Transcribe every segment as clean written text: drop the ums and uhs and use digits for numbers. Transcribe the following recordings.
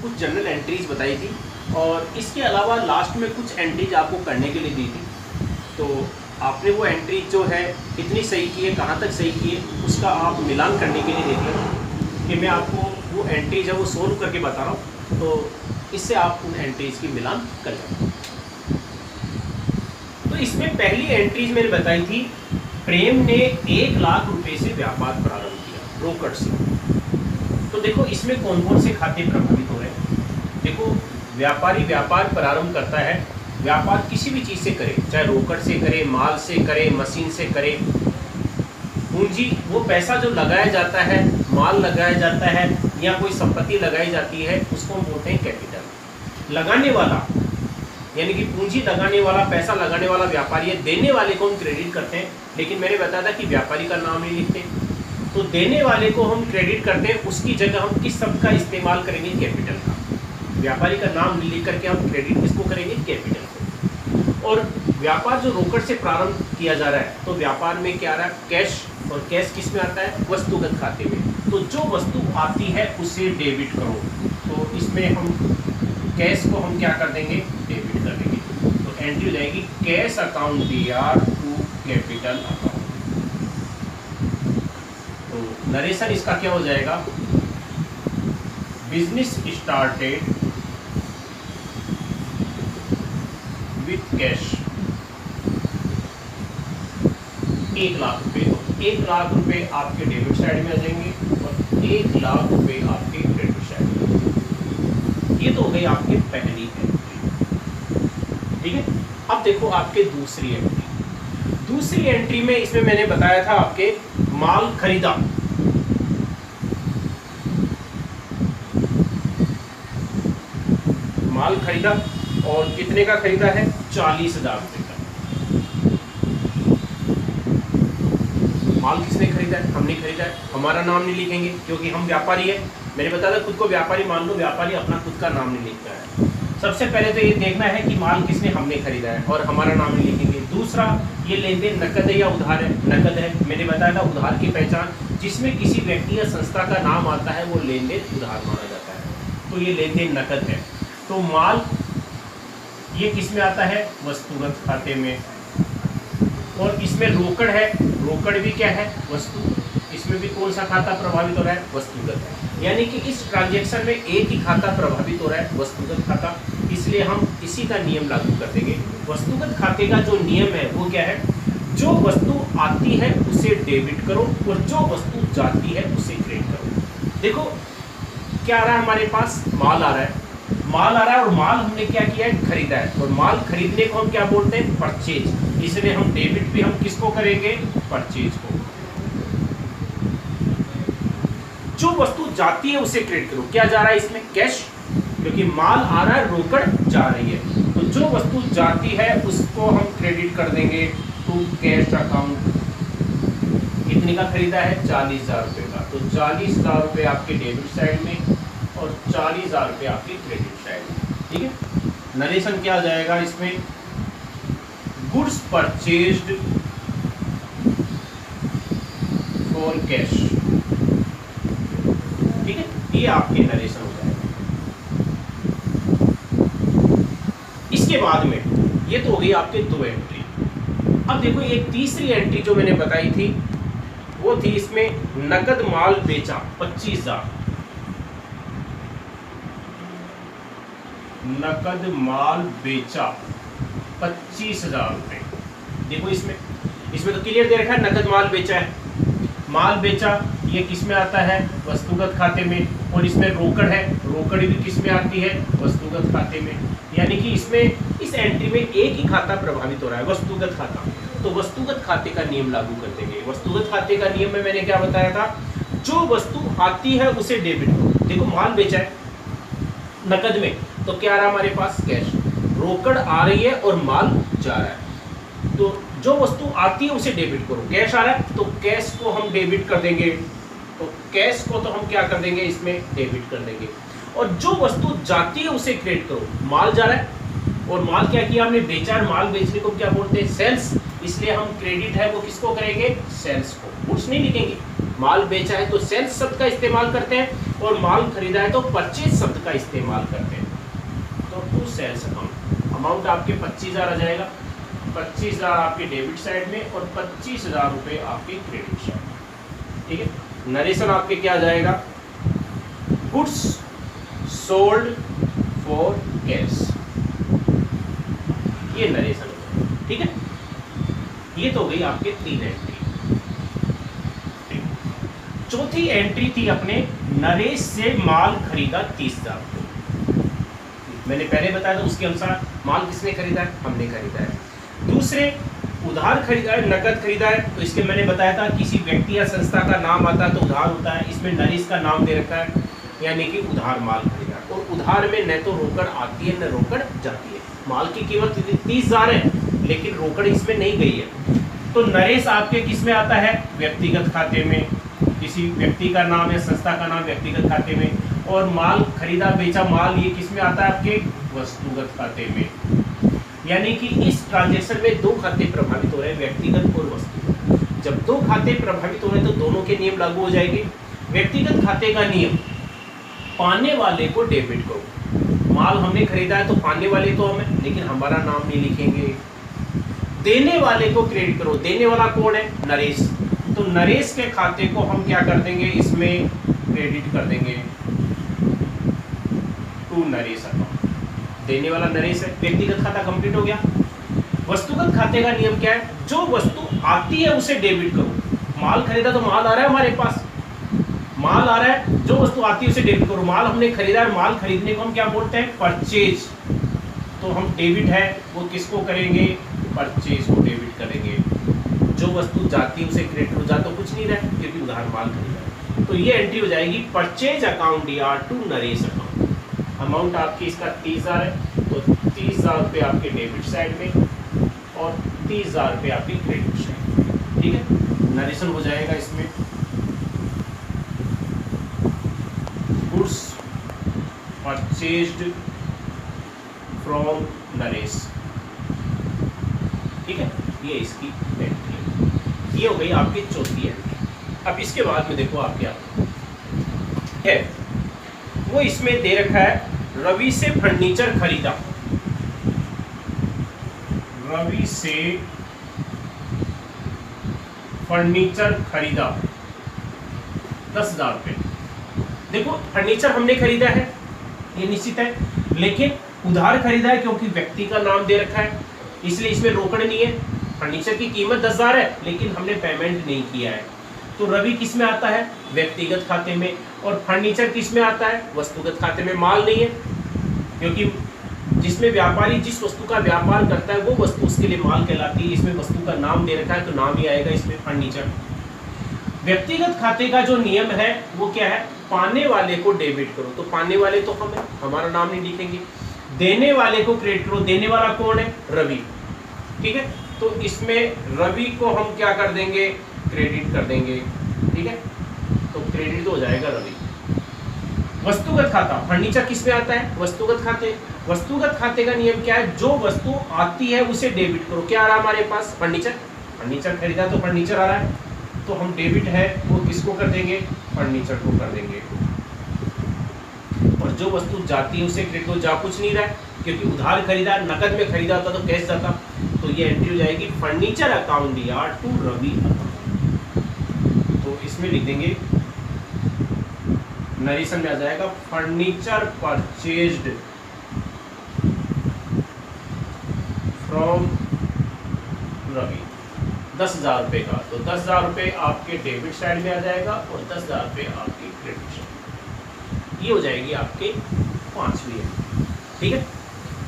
कुछ general entries बताई थी और इसके अलावा लास्ट में कुछ एंट्रीज आपको करने के लिए दी थी। तो आपने वो एंट्री जो है कितनी सही की है, कहाँ तक सही की है, उसका आप मिलान करने के लिए देख लें कि मैं आपको वो एंट्रीज है वो सोल्व करके बता रहा हूँ, तो इससे आप उन एंट्रीज की मिलान कर लें। तो इसमें पहली एंट्रीज मैंने बताई थी, प्रेम ने 1 लाख रुपए से व्यापार प्रारंभ किया रोकड़ से। तो देखो इसमें कौन कौन से खाते प्रभावित हो रहे हैं। देखो व्यापारी व्यापार प्रारंभ करता है, व्यापार किसी भी चीज़ से करे, चाहे रोकड़ से करे, माल से करे, मशीन से करे। पूंजी वो पैसा जो लगाया जाता है, माल लगाया जाता है या कोई संपत्ति लगाई जाती है, उसको हम बोलते हैं कैपिटल। लगाने वाला यानी कि पूंजी लगाने वाला, पैसा लगाने वाला व्यापारी है। देने वाले को हम क्रेडिट करते हैं, लेकिन मैंने बताया था कि व्यापारी का नाम नहीं लिखते। तो देने वाले को हम क्रेडिट करते हैं, उसकी जगह हम किस शब्द का इस्तेमाल करेंगे, कैपिटल का। व्यापारी का नाम लिख करके हम क्रेडिट किसको करेंगे, कैपिटल को। और व्यापार जो रोकड़ से प्रारंभ किया जा रहा है, तो व्यापार में क्या आ रहा है, कैश। और कैश किस में आता है, वस्तुगत खाते में। तो जो वस्तु आती है उसे डेबिट करो। तो इसमें हम कैश को हम क्या कर देंगे, डेबिट कर देंगे। तो एंट्री हो जाएगी cash account DR to capital account. तो नरेशन इसका क्या हो जाएगा, business started with cash 1 lakh रुपए। तो 1 लाख रुपए आपके डेबिट साइड में आ जाएंगे और 1 लाख रुपए आपके क्रेडिट साइड में। ये तो हो गई आपकी पहली एंट्री, ठीक है। अब देखो आपके दूसरी एंट्री। दूसरी एंट्री में इसमें मैंने बताया था आपके माल खरीदा। माल खरीदा और कितने का खरीदा है, 40,000 रुपए का। माल किसने खरीदा है, हमने खरीदा है। हमारा नाम नहीं लिखेंगे क्योंकि हम व्यापारी है। मैंने बताया था खुद को व्यापारी मान लो, व्यापारी अपना खुद का नाम नहीं लिखता है। सबसे पहले तो ये देखना है कि माल किसने, हमने खरीदा है, और हमारा नाम नहीं लिखेंगे। दूसरा, ये लेन देन नकद है या उधार है, नकद है। मैंने बताया था उधार की पहचान जिसमें किसी व्यक्ति या संस्था का नाम आता है वो लेन देन उधार माना जाता है। तो ये लेन देन नकद है। तो माल ये किस में आता है, वस्तुगत खाते में। और इसमें रोकड़ है, रोकड़ भी क्या है, वस्तु। इसमें भी कौन सा खाता प्रभावित हो रहा है, वस्तुगत। यानी कि इस ट्रांजैक्शन में एक ही खाता प्रभावित हो रहा है, वस्तुगत खाता। इसलिए हम इसी का नियम लागू कर देंगे। वस्तुगत खाते का जो नियम है वो क्या है, जो वस्तु आती है उसे डेबिट करो और जो वस्तु जाती है उसे क्रेडिट करो। देखो क्या आ रहा है हमारे पास, माल आ रहा है, माल आ रहा है और माल हमने क्या किया है, खरीदा है। और माल खरीदने को हम क्या बोलते हैं, परचेज। इसलिए हम डेबिट भी हम किसको करेंगे, परचेज को। जो वस्तु जाती है उसे क्रेडिट करो। क्या जा रहा है इसमें, कैश, क्योंकि माल आ रहा है, रोकड़ जा रही है। तो जो वस्तु जाती है उसको हम क्रेडिट कर देंगे टू कैश अकाउंट। कितने का खरीदा है, 40,000 रुपए का। तो 40,000 रुपए आपके डेबिट साइड में और 40,000 रुपए आपके क्रेडिट साइड में, ठीक है। नरेशन क्या आ जाएगा इसमें, गुड्स परचेज्ड फॉर कैश, ठीक है। ये आपके नरेशन हो जाएगा। इसके बाद में ये तो हो गई आपके 2 एंट्री। अब देखो एक तीसरी एंट्री जो मैंने बताई थी वो थी इसमें नकद माल बेचा 25,000। नकद माल बेचा 25,000 रुपए। देखो इसमें तो क्लियर दे रखा है, नकद माल बेचा है। माल बेचा ये किस में आता है, वस्तुगत खाते में। और इसमें रोकड़ है, रोकड़ भी किस में आती है, वस्तुगत खाते में। यानी कि इसमें इस एंट्री में एक ही खाता प्रभावित हो रहा है, वस्तुगत खाता। तो वस्तुगत खाते का नियम लागू कर देंगे। वस्तुगत खाते का नियम में मैंने क्या बताया था, जो वस्तु आती है उसे डेबिट करो। देखो माल बेचा है नकद में, तो क्या आ रहा है हमारे पास, कैश। रोकड़ आ रही है और माल जा रहा है। तो जो वस्तु आती है उसे डेबिट करो। कैश आ रहा है तो कैश को हम डेबिट कर देंगे। तो कैश को तो हम क्या कर देंगे, इसमें डेबिट कर देंगे। और जो वस्तु जाती है उसे क्रेडिट करो। माल जा रहा है और माल क्या किया हमने, बेचा। और माल बेचने को क्या बोलते हैं, सेल्स। इसलिए हम क्रेडिट है वो किसको करेंगे, सेल्स को। गुड्स नहीं लिखेंगे, माल बेचा है तो सेल्स शब्द का इस्तेमाल करते हैं, और माल खरीदा है तो परचेज शब्द का इस्तेमाल करते हैं। तो टू सेल्स अकाउंट, अमाउंट आपके 25,000 आ जाएगा, 25,000 आपके डेबिट साइड में और 25,000 रुपये आपके क्रेडिट साइड। ठीक है, नरेशन आपके क्या आ जाएगा, गुड्स सोल्ड फॉर कैश, ये नरेशन हो। ठीक है, ये तो गई आपके 3 एंट्री। चौथी एंट्री थी अपने नरेश से माल खरीदा 30,000। मैंने पहले बताया था उसके अनुसार माल किसने खरीदा है, हमने खरीदा है। दूसरे उधार खरीदा है, नकद खरीदा है, तो इसके मैंने बताया था किसी व्यक्ति या संस्था का नाम आता है तो उधार होता है, इसमें नरेश का नाम दे रखा है, यानी कि उधार माल खरीदा है। और उधार में न तो रोकड़ आती है न रोकड़ जाती है। माल की कीमत 30,000 है लेकिन रोकड़ इसमें नहीं गई है, तो नरेश आपके किस में आता है, व्यक्तिगत खाते में, किसी व्यक्ति का नाम या संस्था का नाम व्यक्तिगत खाते में, और माल खरीदा बेचा माल ये किस में आता है, आपके वस्तुगत खाते में। यानी कि इस ट्रांजैक्शन में 2 खाते प्रभावित हो रहे हैं, व्यक्तिगत और वस्तुगत। जब 2 खाते प्रभावित हो रहे हैं तो दोनों के नियम लागू हो जाएंगे। व्यक्तिगत खाते का नियम, पाने वाले को डेबिट करो, माल हमने खरीदा है तो पाने वाले तो हमें, लेकिन हमारा नाम नहीं लिखेंगे। देने वाले को क्रेडिट करो, देने वाला कौन है, नरेश, तो नरेश के खाते को हम क्या कर देंगे, इसमें क्रेडिट कर देंगे टू नरेश अकाउंट। देने वाला नरेश है, व्यक्तिगत खाता कंप्लीट हो गया। वस्तुगत खाते का नियम क्या है, जो वस्तु आती है उसे डेबिट करो। माल खरीदा तो माल आ रहा है हमारे पास, माल आ रहा है, जो वस्तु आती है उसे डेबिट करो। माल हमने खरीदा है, माल खरीदने को हम क्या बोलते हैं, परचेज, तो हम डेबिट है वो किसको करेंगे, परचेज को डेबिट करेंगे। जो वस्तु जाती है उसे क्रेडिट हो जाता तो कुछ नहीं रहा क्योंकि उधार माल खरीदा है। तो ये एंट्री हो जाएगी परचेज अकाउंट या टू नरेश अकाउंट। अमाउंट आपकी इसका 30,000 है, तो 30,000 रुपये आपके डेबिट साइड में और 30,000 रुपये आपकी क्रेडिट साइड। ठीक है, नरेशन हो जाएगा इसमें, गुड्स परचेज्ड फ्रॉम नरेश। ठीक है, ये इसकी एंट्री, ये हो गई आपकी चौथी एंट्री। अब इसके बाद में देखो आप क्या है, वो इसमें दे रखा है, रवि से फर्नीचर खरीदा, रवि से फर्नीचर खरीदा 10,000 रुपये। देखो फर्नीचर हमने खरीदा है ये निश्चित है, लेकिन उधार खरीदा है क्योंकि व्यक्ति का नाम दे रखा है, इसलिए इसमें रोकड़ नहीं है। फर्नीचर की कीमत 10,000 है लेकिन हमने पेमेंट नहीं किया है, तो रवि किस में आता है, व्यक्तिगत खाते में, और फर्नीचर किस में आता है, वस्तुगत खाते में। माल नहीं है क्योंकि जिसमें व्यापारी जिस वस्तु का व्यापार करता है वो वस्तु उसके लिए माल कहलाती है। इसमें वस्तु का नाम दे रखा है तो नाम ही आएगा इसमें फर्नीचर। व्यक्तिगत खाते का जो नियम है वो क्या है, पाने वाले को डेबिट करो, तो पाने वाले तो हम है, हमारा नाम नहीं लिखेंगे। देने वाले को क्रेडिट करो, देने वाला कौन है, रवि। ठीक है, तो इसमें रवि को हम क्या कर देंगे, क्रेडिट कर देंगे। ठीक है, तो क्रेडिट तो हो जाएगा रवि। वस्तुगत खाता, फर्नीचर किस में आता है, वस्तुगत खाते। वस्तुगत खाते का नियम क्या है, जो वस्तु आती है उसे डेबिट करो। क्या आ रहा है हमारे पास, फर्नीचर, फर्नीचर खरीदा तो फर्नीचर आ रहा है, तो हम डेबिट है वो किसको कर देंगे, फर्नीचर को कर देंगे। और जो वस्तु जाती है उसे क्रेडिट, जा कुछ नहीं रहा है क्योंकि उधार खरीदा, नकद में खरीदा होता तो कैश जाता, तो ये एंट्री हो जाएगी फर्नीचर अकाउंट या टू रवि अकाउंट। तो इसमें लिख देंगे, नरेशन में आ जाएगा फर्नीचर परचेज्ड फ्रॉम रवि 10,000 रुपये का, तो 10,000 रुपये आपके डेबिट साइड में आ जाएगा और 10,000 रुपये आपके क्रेडिट साइड। ये हो जाएगी आपके 5वीं एंट्री। ठीक है,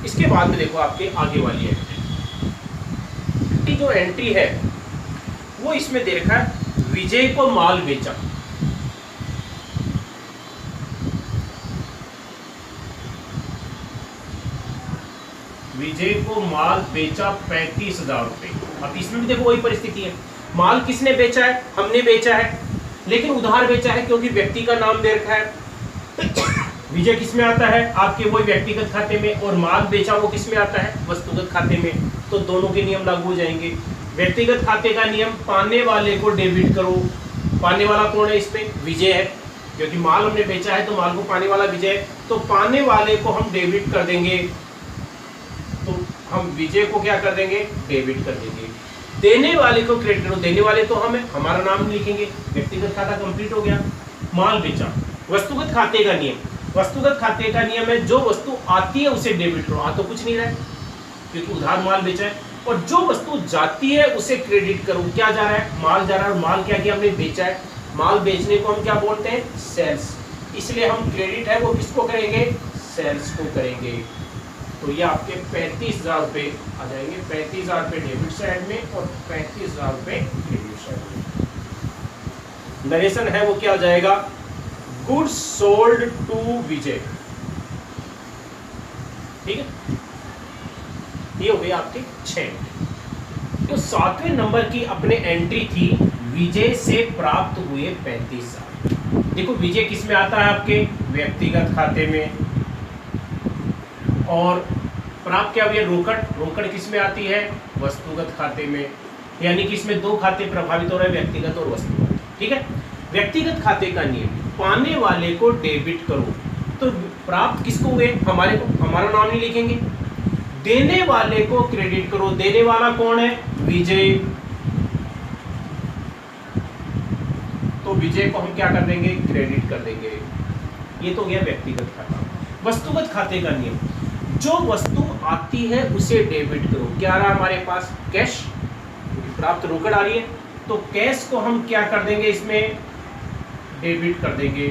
इसके बाद में देखो आपके आगे वाली एंट्री, जो एंट्री है वो इसमें दे रखा है, विजय को माल बेचा। विजय को माल बेचा 35,000 रुपये। अब इसमें भी देखो वही परिस्थिति है, माल किसने बेचा है, हमने बेचा है, लेकिन उधार बेचा है क्योंकि व्यक्ति का नाम दे रखा है। विजय किस में आता है, आपके वही व्यक्तिगत खाते में, और माल बेचा वो किस में आता है, वस्तुगत खाते में। तो दोनों के नियम लागू हो जाएंगे। व्यक्तिगत खाते का नियम, पाने वाले को डेबिट करो, पाने वाला कौन है, इसमें विजय है, क्योंकि माल हमने बेचा है तो माल को पाने वाला विजय है, तो पाने वाले को हम डेबिट कर देंगे, तो हम विजय को क्या कर देंगे, डेबिट कर देंगे। देने वाले को क्रेडिट करो, देने वाले तो हम है, हमारा नाम लिखेंगे, व्यक्तिगत खाता कंप्लीट हो गया। माल बेचा, वस्तुगत खाते का नियम, वस्तुगत खाते का नियम है जो वस्तु आती है उसे डेबिट करो, आ तो कुछ नहीं रहा है क्योंकि उधार माल बेचा है, और जो वस्तु जाती है उसे क्रेडिट करो। क्या जा रहा है, माल जा रहा है, और माल क्या किया हमने, बेचा है। माल बेचने को हम क्या बोलते हैं, सेल्स, इसलिए हम क्रेडिट है वो किसको करेंगे, सेल्स को करेंगे। तो ये आपके 35,000 रुपये आ जाएंगे, 35,000 रुपये डेबिट साइड में और 35,000 रुपये क्रेडिट साइड में। नरेशन है वो क्या आ जाएगा, गुड्स सोल्ड टू विजय, ठीक है। ये हो गए आपके 6। तो 7वें नंबर की अपने एंट्री थी, विजय से प्राप्त हुए 35,000। देखो विजय किस में आता है, आपके व्यक्तिगत खाते में, और प्राप्त क्या हुआ, रोकड़, रोकड़ किस में आती है, वस्तुगत खाते में, यानी कि इसमें दो खाते प्रभावित हो रहे हैं, व्यक्तिगत और वस्तुगत, ठीक है। व्यक्तिगत खाते का नियम, पाने वाले को डेबिट करो, तो प्राप्त किसको हुए, हमारे को, हमारा नाम नहीं लिखेंगे। देने वाले को क्रेडिट करो, देने वाला कौन है, विजय, तो विजय को हम क्या कर देंगे, क्रेडिट कर देंगे। ये तो गया व्यक्तिगत खाता। वस्तुगत खाते का नियम, जो वस्तु आती है उसे डेबिट करो। क्या रहा हमारे पास, कैश, प्राप्त रोकड़ आ रही है, तो कैश को हम क्या कर देंगे, इसमें डेबिट कर देंगे,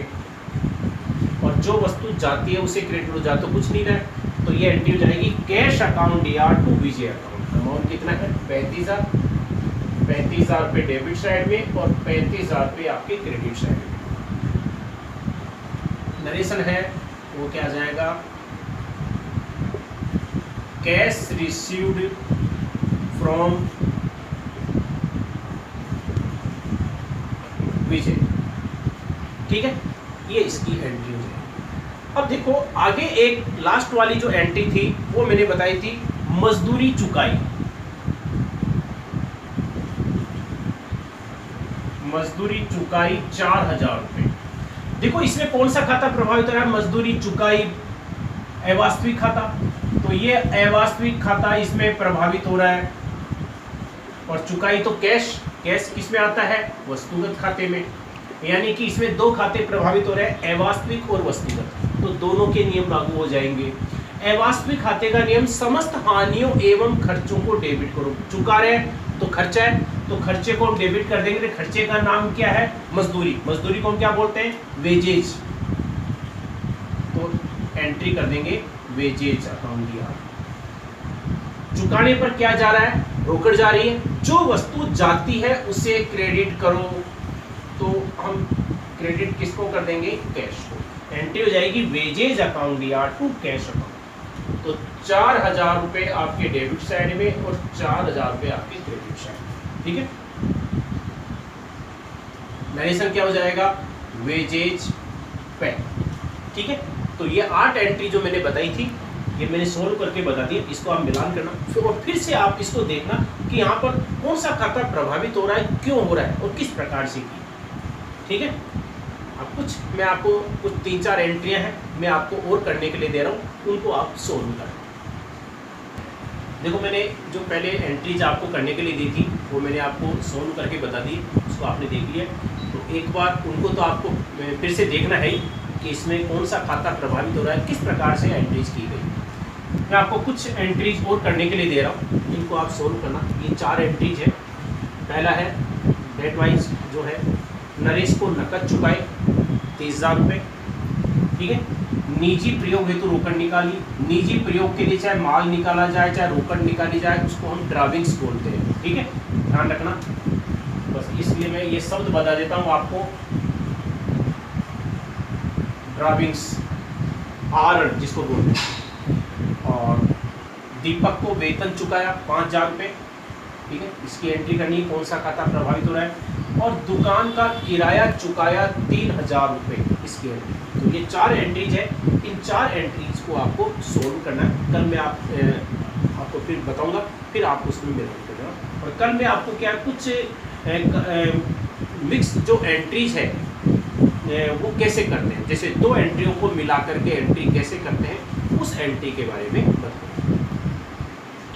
और जो वस्तु जाती है उसे क्रेडिट करो, जा तो कुछ नहीं रहा है, तो ये एंट्री हो जाएगी cash account DR to Vijay account. Amount कितना है, 35,000, 35,000 रुपये डेबिट साइड में और 35,000 रुपये आपके क्रेडिट साइड में। नरेशन है वो क्या आ जाएगा, कैश रिसीव्ड फ्रॉम विजय, ठीक है। ये इसकी एंट्री हो जाएगी। अब देखो आगे एक लास्ट वाली जो एंट्री थी वो मैंने बताई थी, मजदूरी चुकाई, मजदूरी चुकाई 4,000 रुपये। देखो इसमें कौन सा खाता प्रभावित हो रहा है, मजदूरी चुकाई, अवास्तविक खाता, तो ये अवास्तविक खाता इसमें प्रभावित हो रहा है, और चुकाई तो कैश, कैश किस में आता है, वस्तुगत खाते में, यानी कि इसमें दो खाते प्रभावित हो रहे हैं, अवास्तविक और वस्तुगत, तो दोनों के नियम लागू हो जाएंगे। अवास्तविक खाते का नियम, समस्त हानियों एवं खर्चों को डेबिट करो। चुका रहे तो खर्चा है, तो खर्चे को हम डेबिट कर देंगे, तो खर्चे का नाम क्या है, मजदूरी, मजदूरी को हम क्या बोलते हैं, वेजेज, तो एंट्री कर देंगे वेजेज अकाउंट दिया। चुकाने पर क्या जा रहा है, रोकड़ जा रही है, जो वस्तु जाती है उसे क्रेडिट करो, तो हम क्रेडिट किसको कर देंगे, कैश को। एंट्री हो जाएगी wages account DR to cash account. तो 4,000 रुपये आपके डेबिट साइड में और 4,000 रुपये आपके क्रेडिट साइड, ठीक है। नरेशन क्या हो जाएगा, वेजेज पे, ठीक है। तो ये 8 एंट्री जो मैंने बताई थी ये मैंने सोल्व करके बता दी, इसको आप मिलान करना, और फिर से आप इसको देखना कि यहाँ पर कौन सा खाता प्रभावित हो रहा है, क्यों हो रहा है और किस प्रकार से की, ठीक है। अब कुछ मैं आपको कुछ 3-4 एंट्रियां हैं मैं आपको और करने के लिए दे रहा हूँ, उनको आप सोल्व करें। देखो मैंने जो पहले एंट्रीज आपको करने के लिए दी थी वो मैंने आपको सोल्व करके बता दी, उसको आपने देख लिया, तो एक बार उनको तो आपको फिर से देखना है ही कि इसमें कौन सा खाता प्रभावित हो रहा है, किस प्रकार से एंट्रीज की गई। मैं आपको कुछ एंट्रीज और करने के लिए दे रहा हूँ, इनको आप सोल्व करना। ये 4 एंट्रीज है। पहला है डेट वाइज जो है, नरेश को नकद चुकाए 30,000 रुपये, ठीक है। निजी प्रयोग हेतु रोकड़ निकाली, निजी प्रयोग के लिए चाहे माल निकाला जाए चाहे रोकड़ निकाली जाए उसको हम ड्राविंग्स बोलते हैं, ठीक है, ध्यान रखना। बस इसलिए मैं ये शब्द बता देता हूँ आपको, ड्राविंग्स, आर जिसको बोलते हैं। और दीपक को वेतन चुकाया 5,000 रुपये, ठीक है, इसकी एंट्री करनी है, कौन सा खाता प्रभावित हो रहा है। और दुकान का किराया चुकाया 3,000 रुपये, इसकी एंट्री। तो ये 4 एंट्रीज है, इन 4 एंट्रीज को आपको सोल्व करना है। कल मैं आपको फिर बताऊंगा, फिर आप उसमें मेहनत करना। और कल मैं आपको क्या कुछ मिक्स जो एंट्रीज है वो कैसे करते हैं, जैसे दो एंट्रियों को मिला करके एंट्री कैसे करते हैं, उस एंट्री के बारे में बताओ।